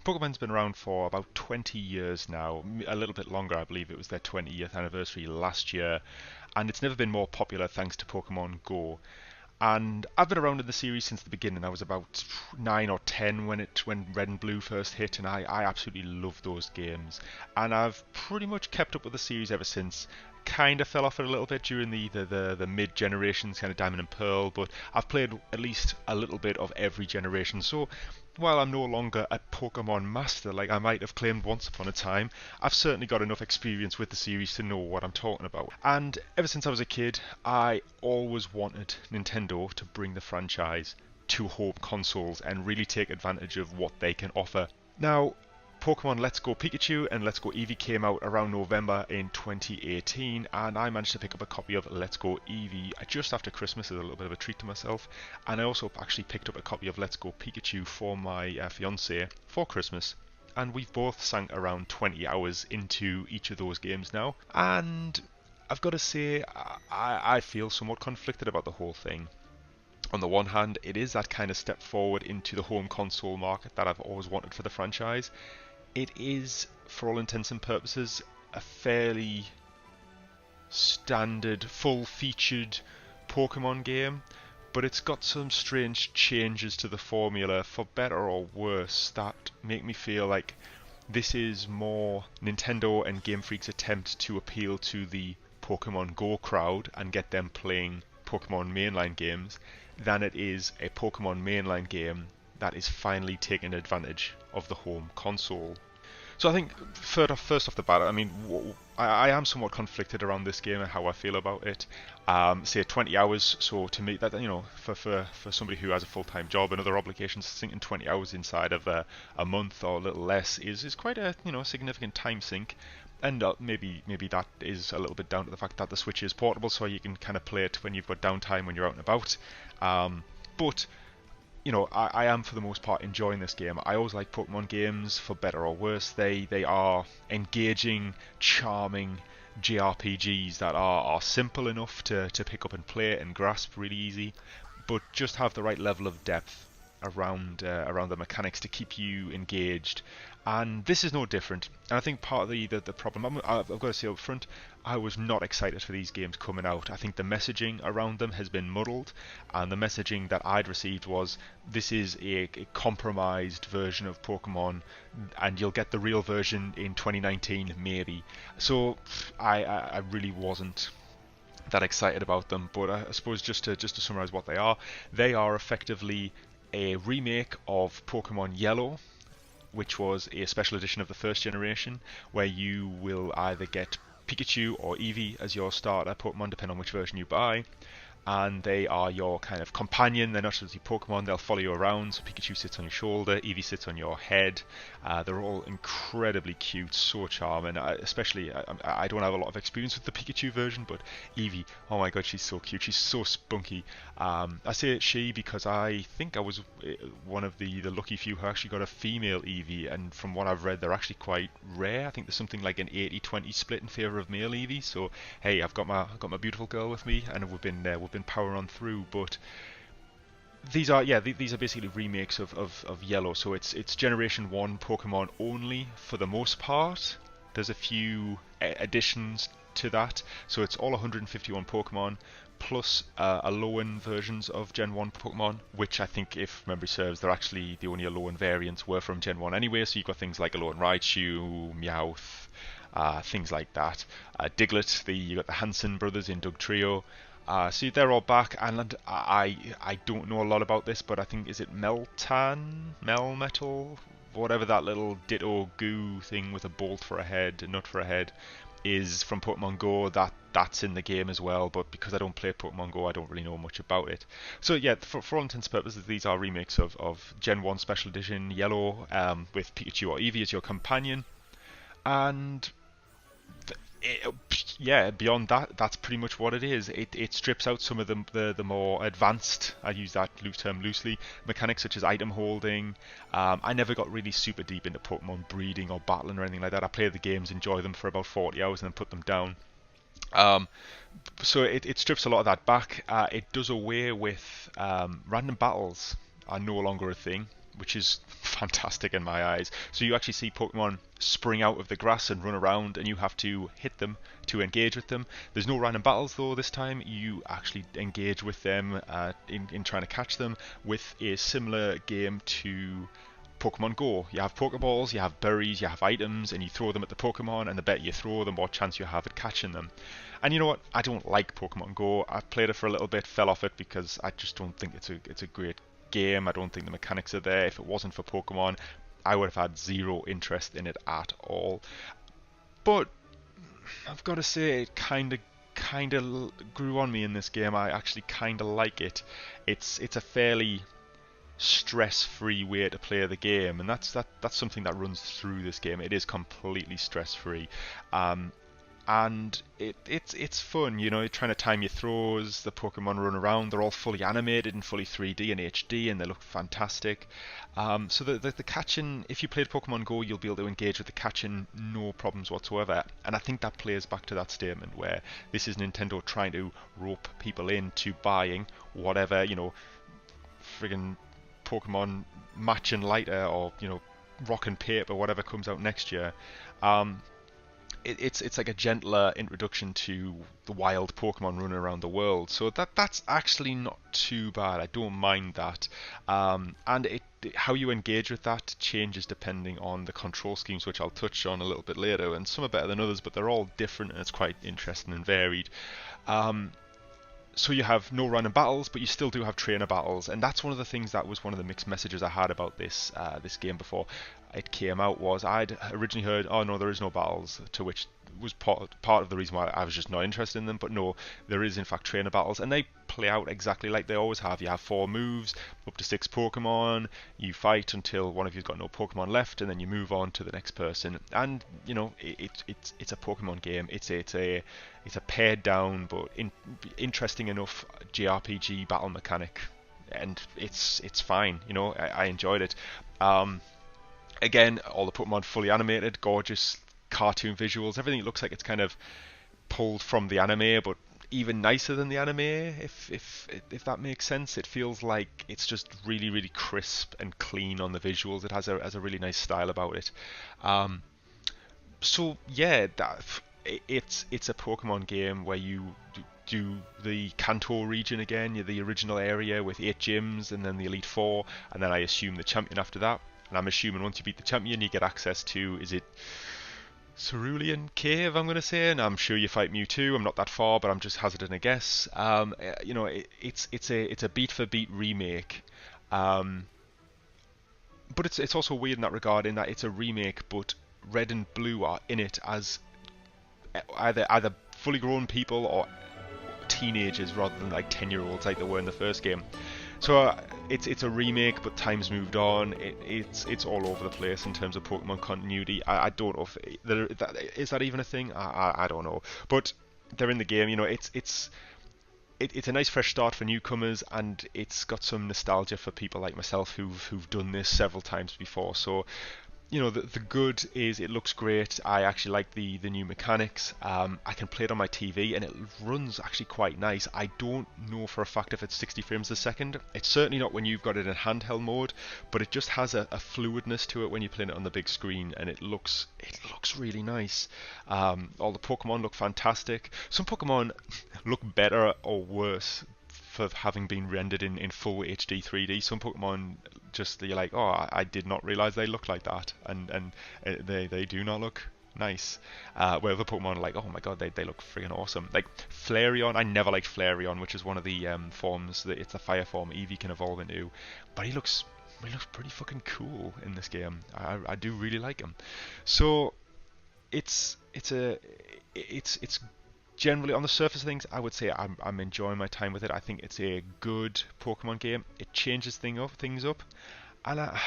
Pokemon's been around for about 20 years now, a little bit longer. I believe it was their 20th anniversary last year, and it's never been more popular thanks to Pokemon Go. And I've been around in the series since the beginning. I was about 9 or 10 when Red and Blue first hit, and I absolutely love those games. And I've pretty much kept up with the series ever since. Kind of fell off it a little bit during the mid generations, kind of Diamond and Pearl, but I've played at least a little bit of every generation. So while I'm no longer a Pokemon master like I might have claimed once upon a time, I've certainly got enough experience with the series to know what I'm talking about. And ever since I was a kid, I always wanted Nintendo to bring the franchise to home consoles and really take advantage of what they can offer. Now, Pokemon Let's Go Pikachu and Let's Go Eevee came out around November in 2018, and I managed to pick up a copy of Let's Go Eevee just after Christmas as a little bit of a treat to myself. And I also actually picked up a copy of Let's Go Pikachu for my fiance for Christmas. And we've both sunk around 20 hours into each of those games now. And I've got to say, I feel somewhat conflicted about the whole thing. On the one hand, it is that kind of step forward into the home console market that I've always wanted for the franchise. It is, for all intents and purposes, a fairly standard, full-featured Pokemon game, but it's got some strange changes to the formula, for better or worse, that make me feel like this is more Nintendo and Game Freak's attempt to appeal to the Pokemon Go crowd and get them playing Pokemon mainline games than it is a Pokemon mainline game that is finally taking advantage of the home console. So I think first off the bat, I mean, I am somewhat conflicted around this game and how I feel about it. Say 20 hours, so to me that, you know, for somebody who has a full-time job and other obligations, sinking 20 hours inside of a month or a little less is quite a, you know, significant time sink. And maybe that is a little bit down to the fact that the Switch is portable, so you can kind of play it when you've got downtime when you're out and about. But you know, I am for the most part enjoying this game. I always like Pokemon games, for better or worse. They are engaging, charming JRPGs that are simple enough to pick up and play and grasp really easy, but just have the right level of depth around the mechanics to keep you engaged. And this is no different. And I think part of the problem, I've got to say up front, I was not excited for these games coming out. I think the messaging around them has been muddled, and the messaging that I'd received was, this is a compromised version of Pokemon, and you'll get the real version in 2019 maybe. So I really wasn't that excited about them. But I suppose just to summarize what they are effectively a remake of Pokemon Yellow, which was a special edition of the first generation, where you will either get Pikachu or Eevee as your starter Pokemon, depending on which version you buy. And they are your kind of companion. They're not just your Pokemon, they'll follow you around. So Pikachu sits on your shoulder, Eevee sits on your head. They're all incredibly cute, so charming. Especially, I don't have a lot of experience with the Pikachu version, but Eevee, oh my god, she's so cute. She's so spunky. I say she because I think I was one of the lucky few who actually got a female Eevee, and from what I've read, they're actually quite rare. I think there's something like an 80-20 split in favour of male Eevee. So hey, I've got my beautiful girl with me, and we've been powering on through. But these are basically remakes of Yellow. So it's Generation 1 Pokemon only for the most part. There's a few additions to that. So it's all 151 Pokemon plus Alolan versions of Gen 1 Pokemon, which I think, if memory serves, they're actually the only Alolan variants were from Gen 1 anyway. So you've got things like Alolan Raichu, Meowth, things like that. Diglett, you got the Hanson brothers in Doug Trio. So they're all back, and I don't know a lot about this, but I think, is it Melmetal, whatever that little Ditto goo thing with a bolt for a head, a nut for a head, is from Pokemon Go. That's in the game as well, but because I don't play Pokemon Go, I don't really know much about it. So yeah, for all intents and purposes, these are remakes of Gen 1 Special Edition Yellow, with Pikachu or Eevee as your companion, and beyond that, that's pretty much what it is. It strips out some of the more advanced, I use that term loosely, mechanics such as item holding. I never got really super deep into Pokemon breeding or battling or anything like that. I play the games, enjoy them for about 40 hours and then put them down. So it strips a lot of that back. It does away with random battles are no longer a thing. which is fantastic in my eyes. So you actually see Pokemon spring out of the grass and run around, and you have to hit them to engage with them. There's no random battles though this time. You actually engage with them in trying to catch them with a similar game to Pokemon Go. You have Pokeballs, you have berries, you have items, and you throw them at the Pokemon, and the better you throw, the more chance you have at catching them. And you know what? I don't like Pokemon Go. I played it for a little bit, fell off it because I just don't think it's a great game. I don't think the mechanics are there. If it wasn't for Pokemon, I would have had zero interest in it at all. But I've got to say, it kind of grew on me in this game. I actually kind of like it. It's a fairly stress-free way to play the game, and that's something that runs through this game. It is completely stress-free, and it's fun. You know, you're trying to time your throws. The Pokemon run around. They're all fully animated and fully 3D and HD, and they look fantastic. So the catching, if you played Pokemon Go, you'll be able to engage with the catching no problems whatsoever. And I think that plays back to that statement where this is Nintendo trying to rope people into buying whatever, you know, friggin' Pokemon Match and Lighter, or you know, Rock and Paper, whatever comes out next year. It's like a gentler introduction to the wild Pokemon running around the world. So that's actually not too bad. I don't mind that. And how you engage with that changes depending on the control schemes, which I'll touch on a little bit later. And some are better than others, but they're all different, and it's quite interesting and varied. So you have no random battles, but you still do have trainer battles, and that's one of the things that was one of the mixed messages I had about this game before it came out. Was I'd originally heard, oh no, there is no battles, to which was part of the reason why I was just not interested in them. But no, there is in fact trainer battles, and they play out exactly like they always have. You have 4 moves, up to 6 Pokemon. You fight until one of you's got no Pokemon left, and then you move on to the next person. And you know, it's a Pokemon game. It's a pared down but interesting enough JRPG battle mechanic, and it's fine. You know, I enjoyed it. Again, all the Pokemon fully animated, gorgeous cartoon visuals. Everything looks like it's kind of pulled from the anime, but even nicer than the anime, if that makes sense. It feels like it's just really, really crisp and clean on the visuals. It has a really nice style about it. So yeah, it's a Pokemon game where you do the Kanto region again, the original area with 8 gyms, and then the Elite Four, and then I assume the champion after that. And I'm assuming once you beat the champion, you get access to, is it Cerulean Cave, I'm going to say, and I'm sure you fight Mewtwo. I'm not that far, but I'm just hazarding a guess. You know, it's a beat for beat remake, but it's also weird in that regard, in that it's a remake, but Red and Blue are in it as either fully grown people or teenagers rather than like 10-year-olds like they were in the first game. So it's a remake, but time's moved on. It's all over the place in terms of Pokemon continuity. I don't know if is that even a thing. I don't know, but they're in the game. You know, it's a nice fresh start for newcomers, and it's got some nostalgia for people like myself who've done this several times before. So, you know, the good is it looks great. I actually like the new mechanics. I can play it on my TV, and it runs actually quite nice. I don't know for a fact if it's 60 frames a second. It's certainly not when you've got it in handheld mode, but it just has a fluidness to it when you're playing it on the big screen, and it looks really nice. All the Pokemon look fantastic. Some Pokemon look better or worse for having been rendered in full HD 3D. Some Pokemon just, you're like, oh, I did not realize they look like that, and they do not look nice. Where other Pokemon are like, oh my god, they look freaking awesome. Like Flareon, I never liked Flareon, which is one of the forms that it's a fire form Eevee can evolve into, but he looks pretty fucking cool in this game. I do really like him. So it's generally, on the surface of things, I would say I'm enjoying my time with it. I think it's a good Pokemon game. It changes things up, and I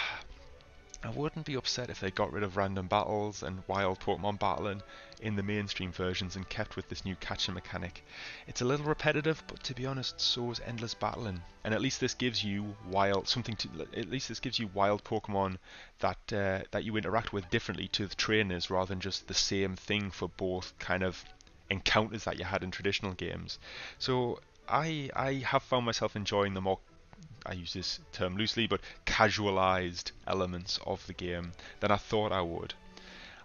wouldn't be upset if they got rid of random battles and wild Pokemon battling in the mainstream versions and kept with this new catching mechanic. It's a little repetitive, but to be honest, so is endless battling. And at least this gives you wild Pokemon that you interact with differently to the trainers, rather than just the same thing for both kind of encounters that you had in traditional games. So I have found myself enjoying the more I use this term loosely, but casualized elements of the game than I thought I would.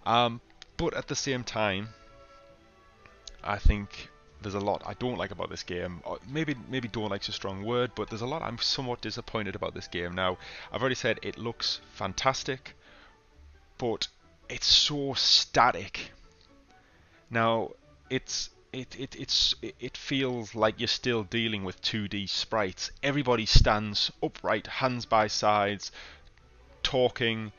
But at the same time, I think there's a lot I don't like about this game. Or maybe don't like's a strong word, but there's a lot I'm somewhat disappointed about this game. Now, I've already said it looks fantastic, but it's so static. Now, it feels like you're still dealing with 2D sprites. Everybody stands upright, hands by sides, talking.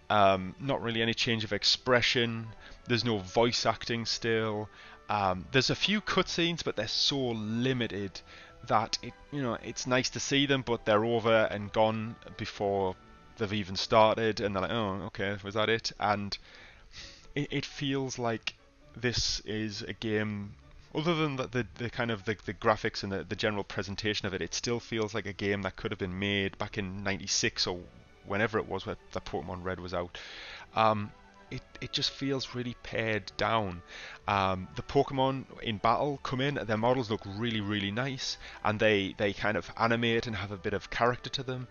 Not really any change of expression. There's no voice acting still. There's a few cutscenes, but they're so limited that it's nice to see them, but they're over and gone before they've even started, and they're like, oh, okay, was that it? And it feels like this is a game. Other than the kind of the graphics and the general presentation of it, it still feels like a game that could have been made back in '96 or whenever it was where the Pokemon Red was out. It just feels really pared down. The Pokemon in battle come in, their models look really, really nice, and they kind of animate and have a bit of character to them,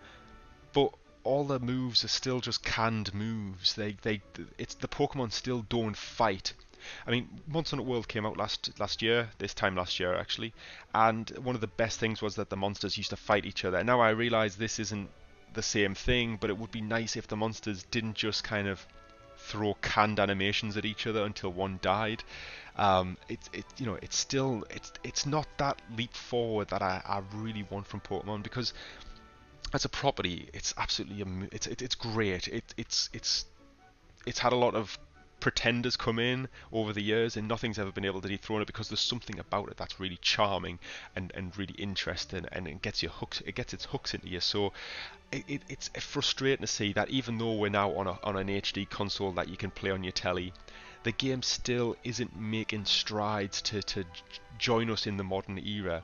but all the moves are still just canned moves. It's the Pokemon still don't fight. I mean, Monster Hunter World came out last year, this time last year actually, and one of the best things was that the monsters used to fight each other. Now I realise this isn't the same thing, but it would be nice if the monsters didn't just kind of throw canned animations at each other until one died. It's not that leap forward that I really want from Pokemon, because as a property, it's absolutely it's great. It's had a lot of pretenders come in over the years, and nothing's ever been able to dethrone it, because there's something about it that's really charming and really interesting, and it gets its hooks into you. So it's frustrating to see that even though we're now on an HD console that you can play on your telly, the game still isn't making strides to join us in the modern era.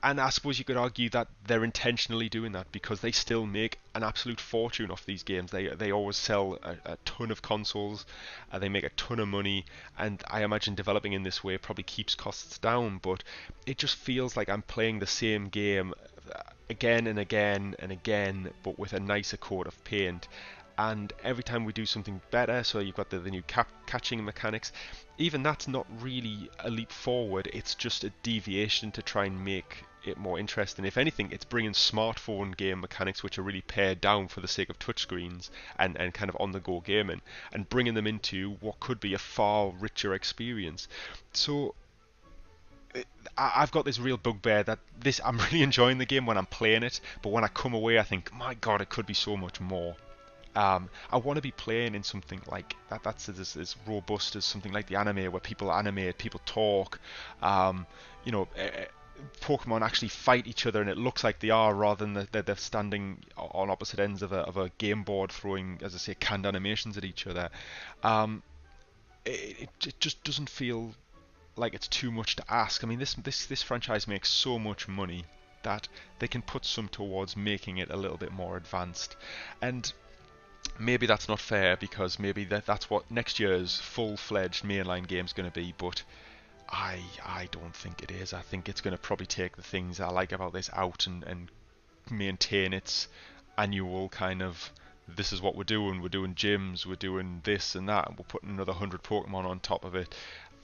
And I suppose you could argue that they're intentionally doing that, because they still make an absolute fortune off these games. They always sell a ton of consoles, they make a ton of money, and I imagine developing in this way probably keeps costs down, but it just feels like I'm playing the same game again and again and again, but with a nicer coat of paint. And every time we do something better, so you've got the new catching mechanics, even that's not really a leap forward, it's just a deviation to try and make it more interesting. If anything, it's bringing smartphone game mechanics, which are really pared down for the sake of touchscreens and kind of on-the-go gaming, and bringing them into what could be a far richer experience. So I've got this real bugbear that I'm really enjoying the game when I'm playing it, but when I come away I think, my god, it could be so much more. I want to be playing in something like that's as robust as something like the anime, where people animate, people talk, Pokemon actually fight each other and it looks like they are, rather than that they're standing on opposite ends of a game board throwing, as I say, canned animations at each other. It just doesn't feel like it's too much to ask. I mean, this franchise makes so much money that they can put some towards making it a little bit more advanced. And maybe that's not fair, because maybe that's what next year's full-fledged mainline game's going to be, but I don't think it is. I think it's going to probably take the things I like about this out and maintain its annual kind of, this is what we're doing gyms, we're doing this and that, and we're putting another 100 Pokemon on top of it.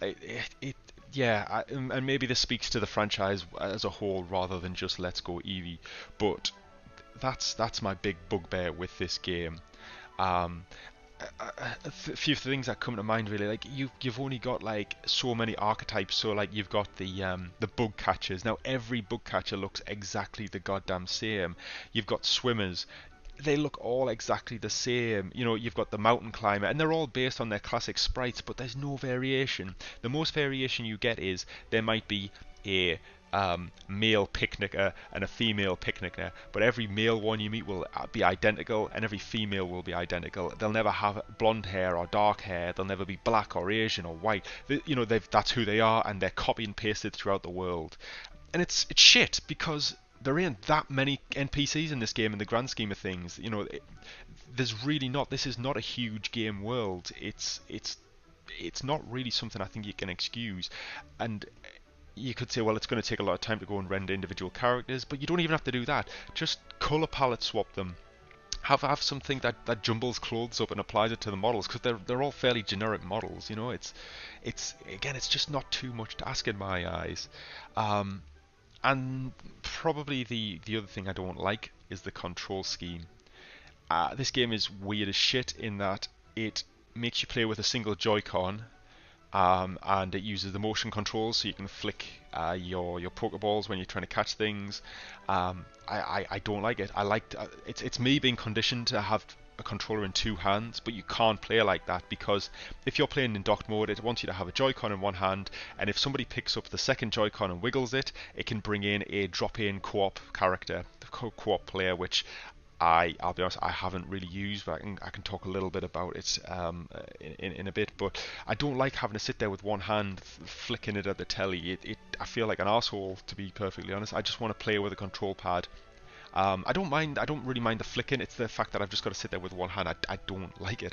And maybe this speaks to the franchise as a whole rather than just Let's Go Eevee, but that's my big bugbear with this game. A few things that come to mind, really, like you've only got like so many archetypes. So like you've got the bug catchers. Now every bug catcher looks exactly the goddamn same. You've got swimmers, they look all exactly the same. You've got the mountain climber, and they're all based on their classic sprites, but there's no variation. The most variation you get is there might be a male picnicker and a female picnicker, but every male one you meet will be identical, and every female will be identical. They'll never have blonde hair or dark hair. They'll never be black or Asian or white. That's who they are, and they're copy and pasted throughout the world. And it's shit, because there ain't that many NPCs in this game in the grand scheme of things. There's really not. This is not a huge game world. It's not really something I think you can excuse. And you could say, well, it's going to take a lot of time to go and render individual characters, but you don't even have to do that. Just color palette swap them. Have something that jumbles clothes up and applies it to the models, because they're all fairly generic models. You know, it's again, it's just not too much to ask in my eyes. Um, and probably the other thing I don't like is the control scheme. This game is weird as shit in that it makes you play with a single Joy-Con, and it uses the motion controls, so you can flick your Pokeballs when you're trying to catch things. I don't like it. I like it's me being conditioned to have a controller in two hands, but you can't play like that, because if you're playing in docked mode, it wants you to have a Joy-Con in one hand, and if somebody picks up the second Joy-Con and wiggles it, it can bring in a drop-in co-op character, the co-op player, which I'll be honest, I haven't really used, but I can talk a little bit about it in a bit. But I don't like having to sit there with one hand flicking it at the telly. I feel like an arsehole, to be perfectly honest. I just want to play with a control pad. I don't mind. I don't really mind the flicking. It's the fact that I've just got to sit there with one hand. I don't like it.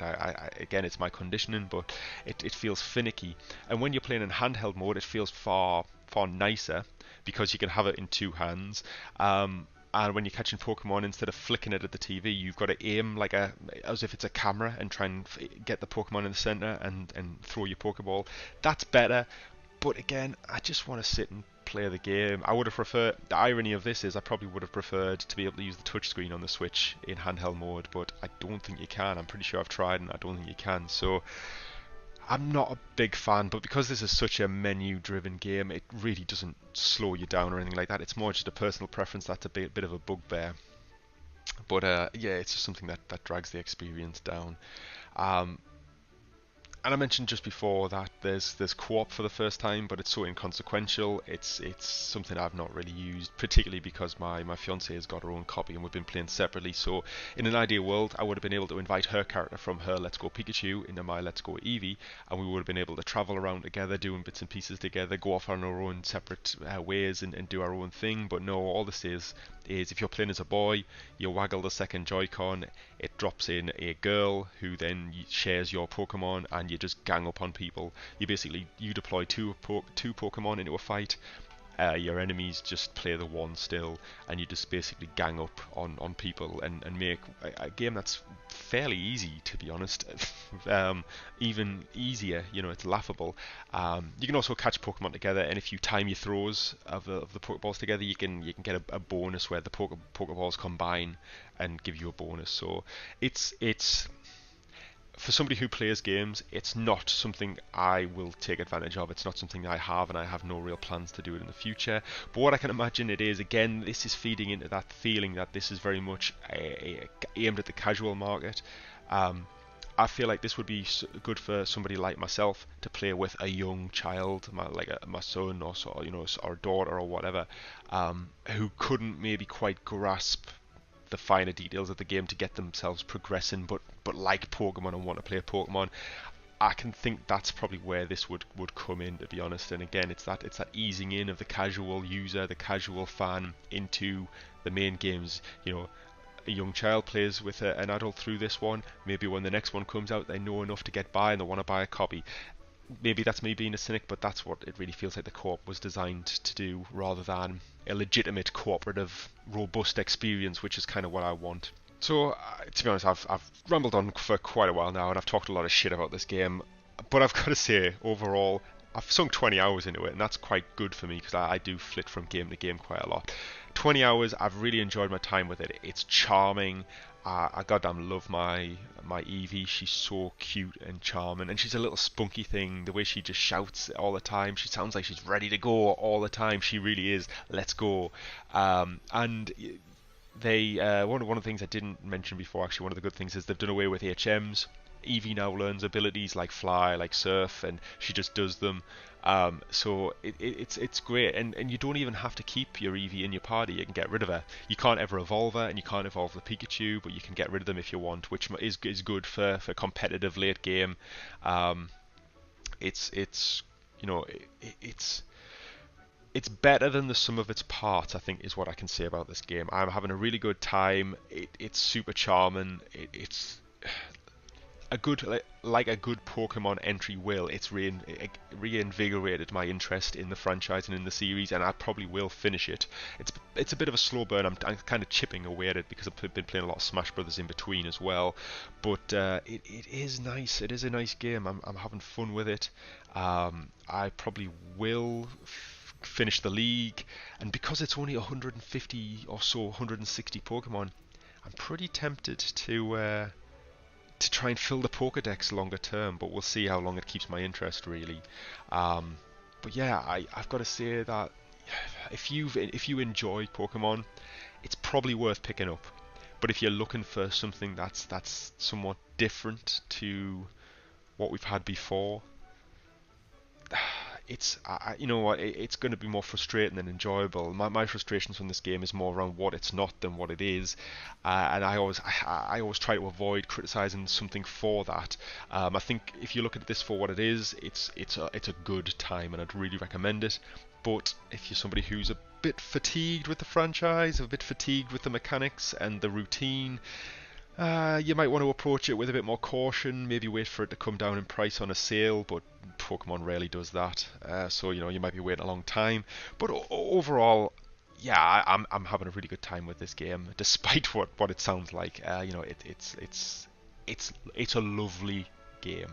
Again, it's my conditioning, but it feels finicky. And when you're playing in handheld mode, it feels far nicer, because you can have it in two hands. And when you're catching Pokemon, instead of flicking it at the TV, you've got to aim as if it's a camera, and try and get the Pokemon in the center and throw your Pokeball. That's better. But again, I just want to sit and play the game. I would have preferred. The irony of this is, I probably would have preferred to be able to use the touchscreen on the Switch in handheld mode, but I don't think you can. I'm pretty sure I've tried, and I don't think you can. So I'm not a big fan, but because this is such a menu-driven game, it really doesn't slow you down or anything like that. It's more just a personal preference that's a bit of a bugbear. But yeah, it's just something that drags the experience down. Um, and I mentioned just before that there's co-op for the first time, but it's so inconsequential. It's something I've not really used, particularly because my fiance has got her own copy and we've been playing separately. So in an ideal world, I would have been able to invite her character from her Let's Go Pikachu into my Let's Go Eevee, and we would have been able to travel around together, doing bits and pieces together, go off on our own separate ways and do our own thing. But no, all this is if you're playing as a boy, you waggle the second Joy-Con, it drops in a girl who then shares your Pokemon, and you just gang up on people. You deploy two Pokemon into a fight. Your enemies just play the one still, and you just basically gang up on people and make a game that's fairly easy, to be honest. Even easier, it's laughable. You can also catch Pokemon together, and if you time your throws of the Pokeballs together, you can get a bonus where the Pokeballs combine and give you a bonus. So it's for somebody who plays games, it's not something I will take advantage of. It's not something I have, and I have no real plans to do it in the future. But what I can imagine it is, again, this is feeding into that feeling that this is very much aimed at the casual market. I feel like this would be good for somebody like myself to play with a young child, my son or daughter or whatever, who couldn't maybe quite grasp the finer details of the game to get themselves progressing, but like Pokemon and want to play Pokemon. I can think that's probably where this would come in, to be honest. And again, it's that easing in of the casual user, the casual fan into the main games. A young child plays with an adult through this one. Maybe when the next one comes out, they know enough to get by and they want to buy a copy. Maybe that's me being a cynic, but that's what it really feels like the co-op was designed to do, rather than a legitimate cooperative, robust experience, which is kind of what I want. So, to be honest, I've rambled on for quite a while now, and I've talked a lot of shit about this game, but I've got to say, overall, I've sunk 20 hours into it, and that's quite good for me, because I do flit from game to game quite a lot. 20 hours, I've really enjoyed my time with it. It's charming. I goddamn love my Eevee. She's so cute and charming, and she's a little spunky thing. The way she just shouts all the time, she sounds like she's ready to go all the time. She really is. Let's go. And they one of the things I didn't mention before, actually, one of the good things is they've done away with HMs. Eevee now learns abilities like fly, like surf, and she just does them. So it's great, and you don't even have to keep your Eevee in your party. You can get rid of her. You can't ever evolve her, and you can't evolve the Pikachu, but you can get rid of them if you want, which is good for competitive late game. It's better than the sum of its parts, I think, is what I can say about this game. I'm having a really good time. It's super charming. It's a good like a good Pokemon entry will. It's reinvigorated my interest in the franchise and in the series, and I probably will finish it. It's a bit of a slow burn. I'm kind of chipping away at it because I've been playing a lot of Smash Brothers in between as well. But it is nice. It is a nice game. I'm having fun with it. I probably will finish the league, and because it's only 150 or so, 160 Pokemon, I'm pretty tempted to try and fill the Pokédex longer term, but we'll see how long it keeps my interest really. But yeah, I've got to say that if you enjoy Pokemon, it's probably worth picking up. But if you're looking for something that's somewhat different to what we've had before, it's you know what, it's going to be more frustrating than enjoyable. My frustrations from this game is more around what it's not than what it is, and I always try to avoid criticizing something for that. I think if you look at this for what it is, it's a good time, and I'd really recommend it. But if you're somebody who's a bit fatigued with the franchise, a bit fatigued with the mechanics and the routine, you might want to approach it with a bit more caution, maybe wait for it to come down in price on a sale, but Pokemon rarely does that, so you know you might be waiting a long time. But overall, yeah, I'm having a really good time with this game, despite what it sounds like. You know, it's a lovely game.